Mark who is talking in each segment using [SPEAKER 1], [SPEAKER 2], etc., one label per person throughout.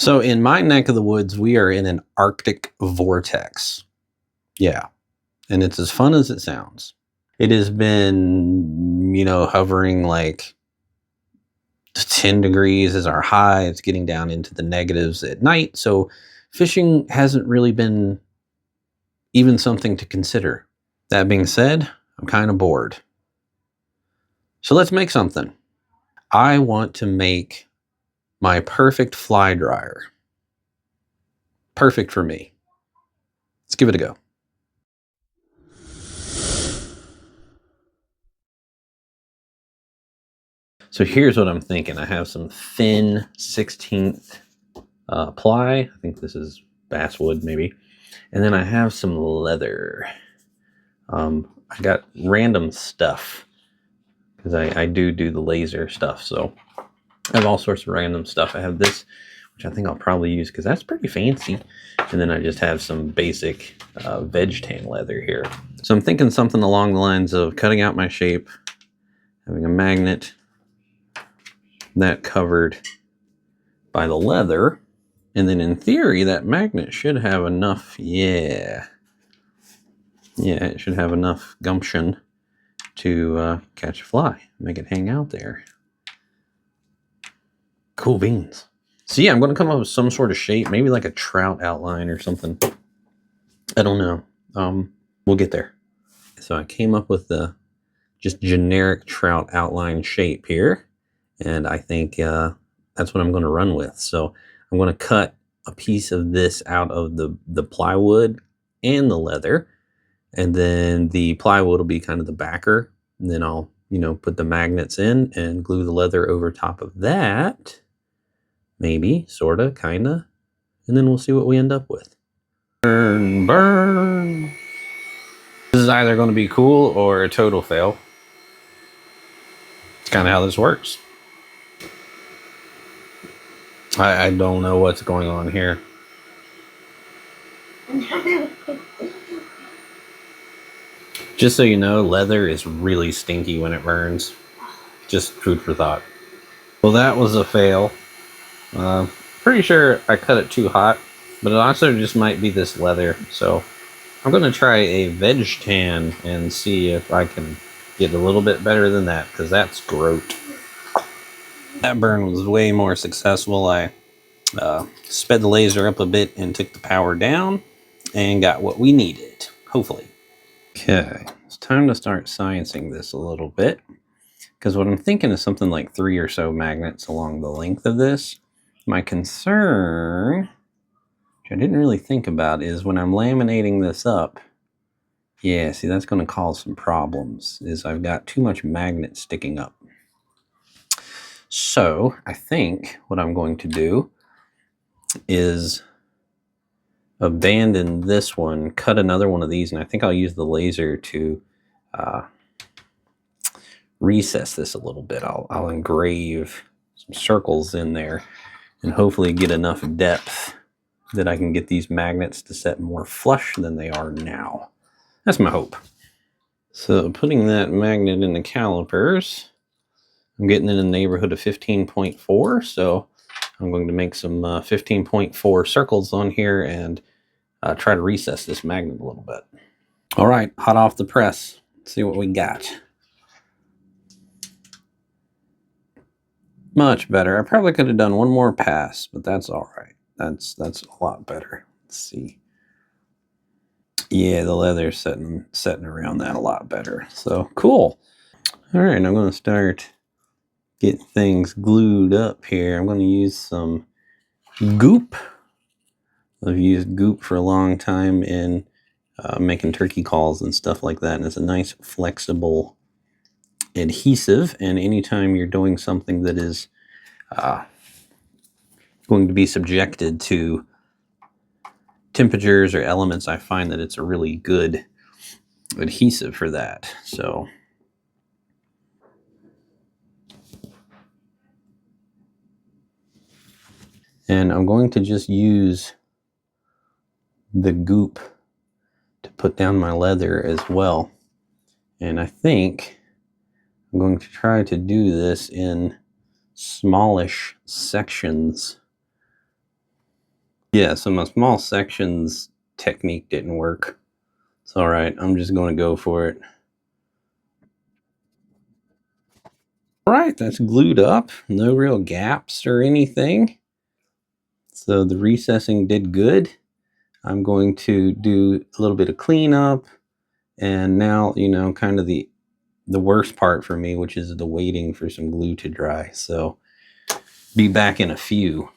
[SPEAKER 1] So in my neck of the woods, we are in an Arctic vortex. Yeah. And it's as fun as it sounds. It has been, hovering like 10 degrees is our high. It's getting down into the negatives at night. So fishing hasn't really been even something to consider. That being said, I'm kind of bored. So let's make something. I want to make my perfect fly dryer. Perfect for me. Let's give it a go. So here's what I'm thinking. I have some thin 16th ply. I think this is basswood maybe. And then I have some leather. I got random stuff because I do the laser stuff. So I have all sorts of random stuff. I have this, which I think I'll probably use because that's pretty fancy. And then I just have some basic veg tan leather here. So I'm thinking something along the lines of cutting out my shape, having a magnet, that covered by the leather, and then in theory that magnet should have enough, it should have enough gumption to catch a fly, make it hang out there. Cool beans. So yeah, I'm going to come up with some sort of shape, maybe like a trout outline or something. I don't know. We'll get there. So I came up with the just generic trout outline shape here, and I think that's what I'm going to run with. So I'm going to cut a piece of this out of the plywood and the leather, and then the plywood will be kind of the backer, and then I'll put the magnets in and glue the leather over top of that, maybe, sorta, kinda, and then we'll see what we end up with. Burn. This is either going to be cool or a total fail. It's kind of how this works. I don't know what's going on here. Just so you know, leather is really stinky when it burns. Just food for thought. Well, that was a fail. Pretty sure I cut it too hot, but it also just might be this leather. So I'm going to try a veg tan and see if I can get a little bit better than that, because that's gross. That burn was way more successful. I sped the laser up a bit and took the power down and got what we needed, hopefully. Okay, it's time to start sciencing this a little bit, because what I'm thinking is something like 3 or so magnets along the length of this. My concern, which I didn't really think about, is when I'm laminating this up, yeah, see, that's going to cause some problems, is I've got too much magnet sticking up. So I think what I'm going to do is abandon this one, cut another one of these, and I think I'll use the laser to recess this a little bit. I'll engrave some circles in there and hopefully get enough depth that I can get these magnets to set more flush than they are now. That's my hope. So putting that magnet in the calipers, I'm getting in the neighborhood of 15.4, so I'm going to make some 15.4 circles on here and try to recess this magnet a little bit. All right, hot off the press. Let's see what we got. Much better. I probably could have done one more pass, but that's all right. That's a lot better. Let's see. Yeah, the leather's setting around that a lot better. So cool. All right, I'm going to start getting things glued up here. I'm going to use some goop. I've used goop for a long time in making turkey calls and stuff like that, and it's a nice flexible adhesive. And anytime you're doing something that is going to be subjected to temperatures or elements, I find that it's a really good adhesive for that. So and I'm going to just use the goop to put down my leather as well. And I think I'm going to try to do this in smallish sections Yeah, so my small sections technique didn't work. It's all right. I'm just going to go for it. All right, that's glued up. No real gaps or anything. So the recessing did good. I'm going to do a little bit of cleanup. And now, kind of the worst part for me, which is the waiting for some glue to dry. So be back in a few.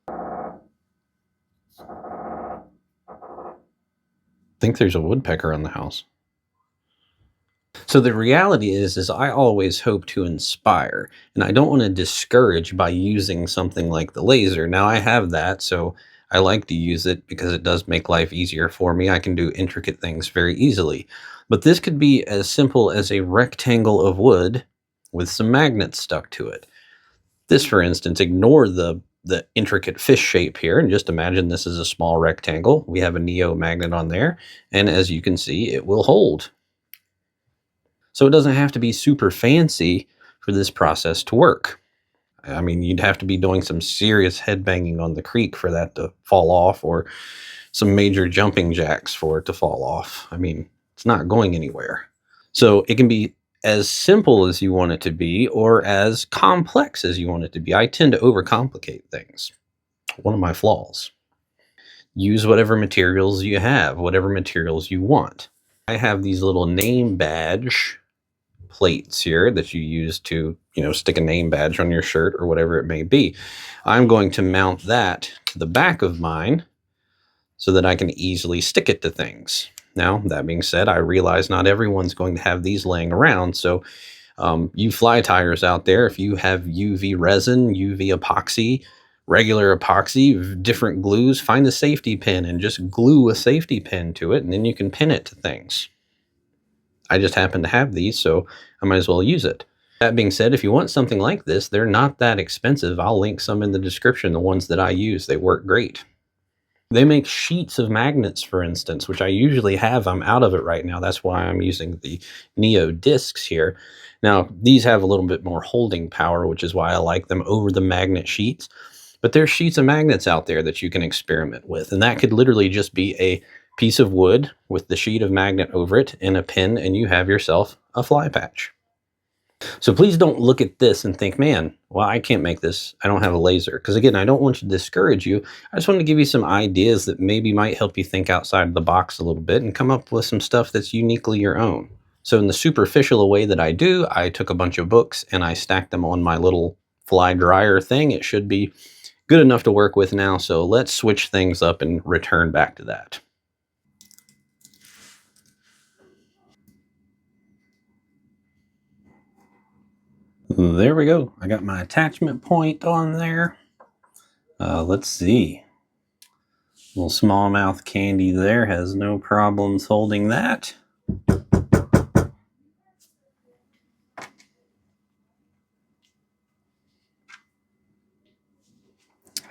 [SPEAKER 1] I think there's a woodpecker on the house. So the reality is I always hope to inspire, and I don't want to discourage by using something like the laser. Now I have that, so I like to use it because it does make life easier for me. I can do intricate things very easily. But this could be as simple as a rectangle of wood with some magnets stuck to it. This, for instance, ignore the intricate fish shape here and just imagine this is a small rectangle. We have a neo magnet on there, and as you can see, it will hold. So it doesn't have to be super fancy for this process to work. I mean, you'd have to be doing some serious headbanging on the creek for that to fall off, or some major jumping jacks for it to fall off. I mean, it's not going anywhere. So it can be as simple as you want it to be, or as complex as you want it to be. I tend to overcomplicate things. One of my flaws. Use whatever materials you have, whatever materials you want. I have these little name badge plates here that you use to, stick a name badge on your shirt or whatever it may be. I'm going to mount that to the back of mine so that I can easily stick it to things. Now, that being said, I realize not everyone's going to have these laying around. So you fly tires out there, if you have UV resin, UV epoxy, regular epoxy, different glues, find a safety pin and just glue a safety pin to it, and then you can pin it to things. I just happen to have these, so I might as well use it. That being said, if you want something like this, they're not that expensive. I'll link some in the description, the ones that I use. They work great. They make sheets of magnets, for instance, which I usually have. I'm out of it right now. That's why I'm using the Neo discs here. Now, these have a little bit more holding power, which is why I like them over the magnet sheets. But there's sheets of magnets out there that you can experiment with. And that could literally just be a piece of wood with the sheet of magnet over it and a pin, and you have yourself a fly patch. So please don't look at this and think, man, well, I can't make this. I don't have a laser. Because again, I don't want to discourage you. I just want to give you some ideas that maybe might help you think outside of the box a little bit and come up with some stuff that's uniquely your own. So in the superficial way that I do, I took a bunch of books and I stacked them on my little fly dryer thing. It should be good enough to work with now. So let's switch things up and return back to that. There we go. I got my attachment point on there. Let's see. Little smallmouth candy there has no problems holding that.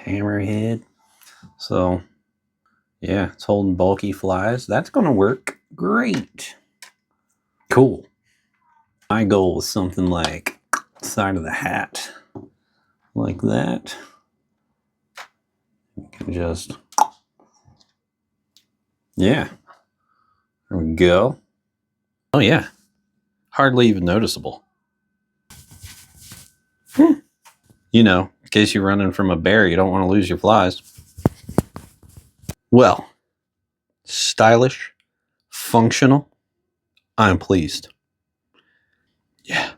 [SPEAKER 1] Hammerhead. So, yeah, it's holding bulky flies. That's going to work great. Cool. My goal was something like side of the hat. Like that. You can just... Yeah. There we go. Oh, yeah. Hardly even noticeable. You know, in case you're running from a bear, you don't want to lose your flies. Well, stylish, functional. I'm pleased. Yeah.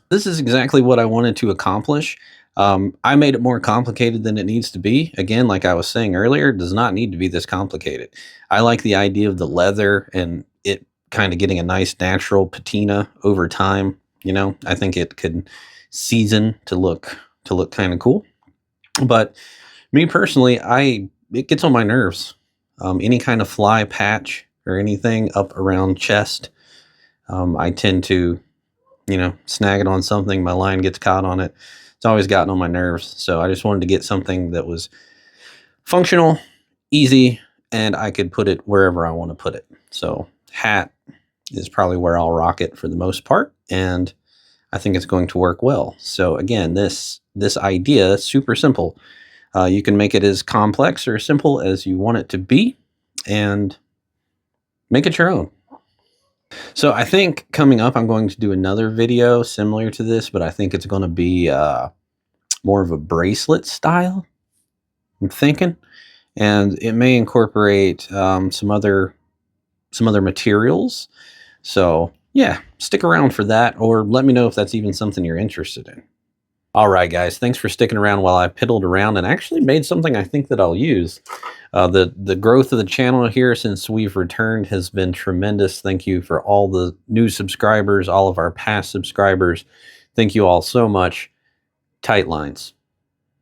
[SPEAKER 1] This is exactly what I wanted to accomplish. I made it more complicated than it needs to be. Again, like I was saying earlier, it does not need to be this complicated. I like the idea of the leather and it kind of getting a nice natural patina over time. I think it could season to look kind of cool. But me personally, it gets on my nerves. Any kind of fly patch or anything up around chest, I tend to snag it on something. My line gets caught on it. It's always gotten on my nerves. So I just wanted to get something that was functional, easy, and I could put it wherever I want to put it. So hat is probably where I'll rock it for the most part. And I think it's going to work well. So again, this idea is super simple. You can make it as complex or simple as you want it to be and make it your own. So I think coming up, I'm going to do another video similar to this, but I think it's going to be more of a bracelet style, I'm thinking. And it may incorporate some other materials. So yeah, stick around for that, or let me know if that's even something you're interested in. All right, guys, thanks for sticking around while I piddled around and actually made something I think that I'll use. The growth of the channel here since we've returned has been tremendous. Thank you for all the new subscribers, all of our past subscribers. Thank you all so much. Tight lines.